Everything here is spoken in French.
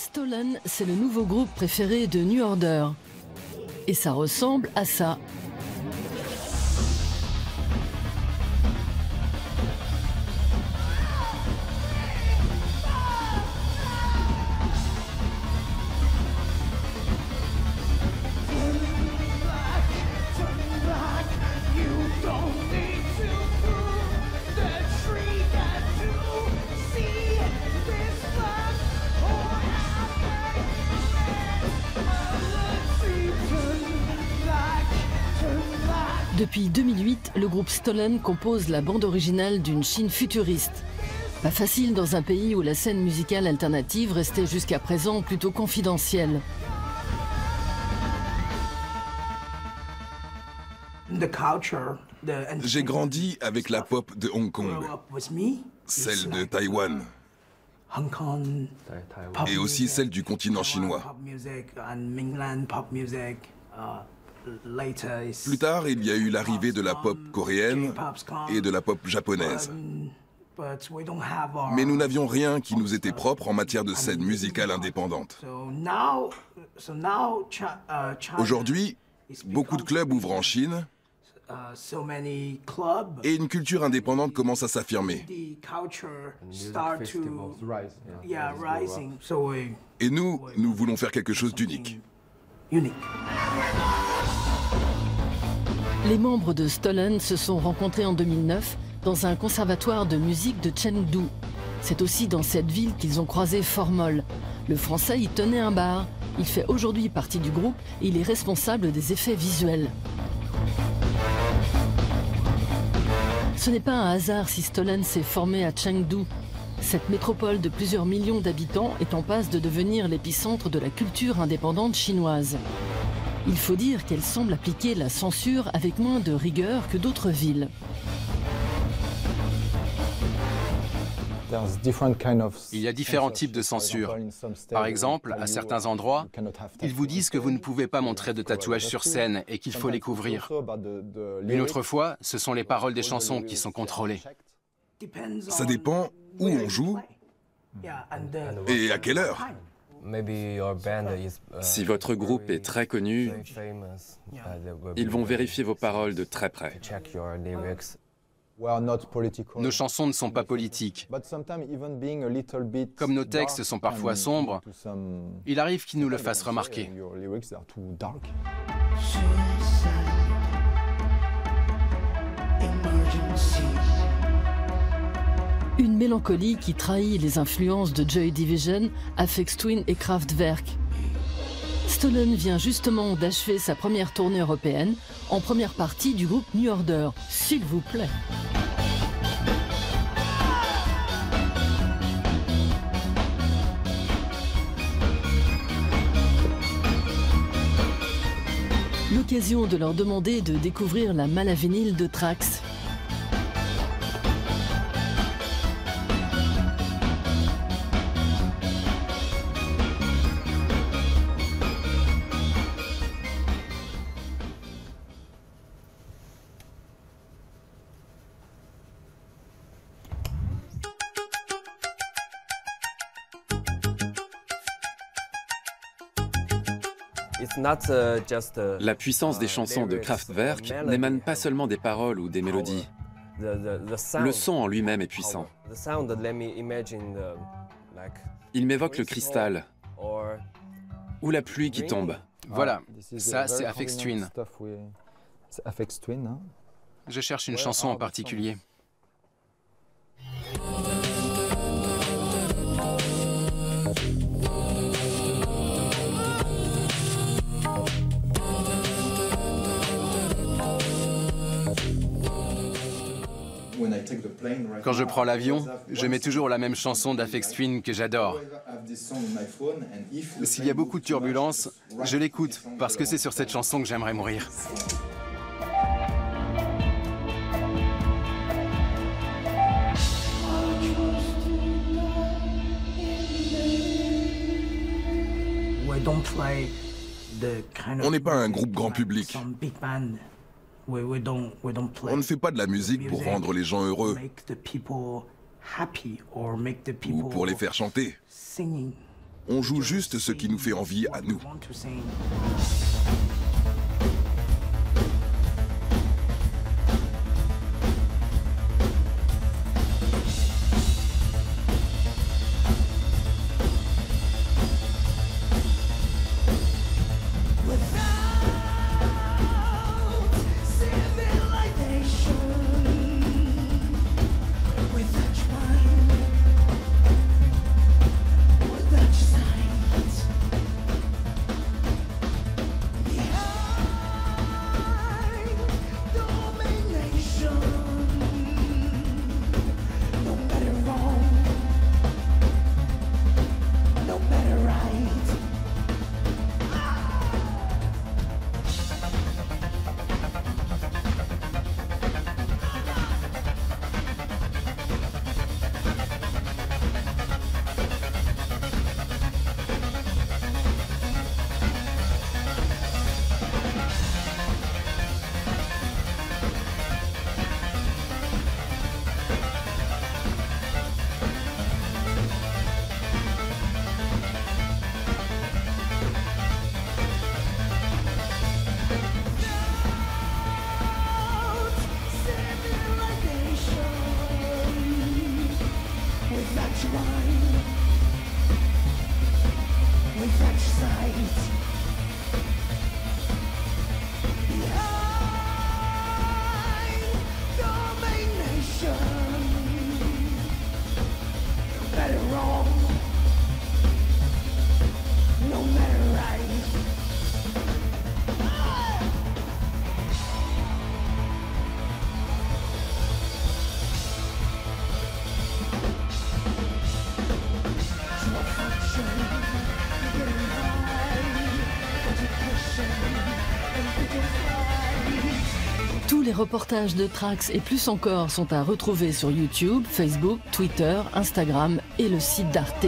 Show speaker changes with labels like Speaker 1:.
Speaker 1: Stolen, c'est le nouveau groupe préféré de New Order. Et ça ressemble à ça. Depuis 2008, le groupe Stolen compose la bande originale d'une Chine futuriste. Pas facile dans un pays où la scène musicale alternative restait jusqu'à présent plutôt confidentielle.
Speaker 2: J'ai grandi avec la pop de Hong Kong, celle de Taïwan, et aussi celle du continent chinois. Plus tard, il y a eu l'arrivée de la pop coréenne et de la pop japonaise. Mais nous n'avions rien qui nous était propre en matière de scène musicale indépendante. Aujourd'hui, beaucoup de clubs ouvrent en Chine et une culture indépendante commence à s'affirmer. Et nous voulons faire quelque chose d'unique.
Speaker 1: Les membres de Stolen se sont rencontrés en 2009 dans un conservatoire de musique de Chengdu. C'est aussi dans cette ville qu'ils ont croisé Formol. Le français y tenait un bar. Il fait aujourd'hui partie du groupe et il est responsable des effets visuels. Ce n'est pas un hasard si Stolen s'est formé à Chengdu. Cette métropole de plusieurs millions d'habitants est en passe de devenir l'épicentre de la culture indépendante chinoise. Il faut dire qu'elle semble appliquer la censure avec moins de rigueur que d'autres villes.
Speaker 3: Il y a différents types de censure. Par exemple, à certains endroits, ils vous disent que vous ne pouvez pas montrer de tatouages sur scène et qu'il faut les couvrir. Une autre fois, ce sont les paroles des chansons qui sont contrôlées.
Speaker 2: Ça dépend où on joue et à quelle heure.
Speaker 4: Si votre groupe est très connu, ils vont vérifier vos paroles de très près.
Speaker 3: Nos chansons ne sont pas politiques. Comme nos textes sont parfois sombres, il arrive qu'ils nous le fassent remarquer.
Speaker 1: Une mélancolie qui trahit les influences de Joy Division, Aphex Twin et Kraftwerk. Stolen vient justement d'achever sa première tournée européenne en première partie du groupe New Order. S'il vous plaît. L'occasion de leur demander de découvrir la malle à vinyle de Trax.
Speaker 4: La puissance des chansons de Kraftwerk n'émane pas seulement des paroles ou des mélodies. Le son en lui-même est puissant. Il m'évoque le cristal ou la pluie qui tombe.
Speaker 3: Voilà, ça c'est Aphex Twin. Je cherche une chanson en particulier. Quand je prends l'avion, je mets toujours la même chanson d'Aphex Twin que j'adore. S'il y a beaucoup de turbulences, je l'écoute parce que c'est sur cette chanson que j'aimerais mourir.
Speaker 2: On n'est pas un groupe grand public. On ne fait pas de la musique pour rendre les gens heureux ou pour les faire chanter. On joue juste ce qui nous fait envie à nous.
Speaker 1: Tous les reportages de Trax et plus encore sont à retrouver sur YouTube, Facebook, Twitter, Instagram et le site d'Arte.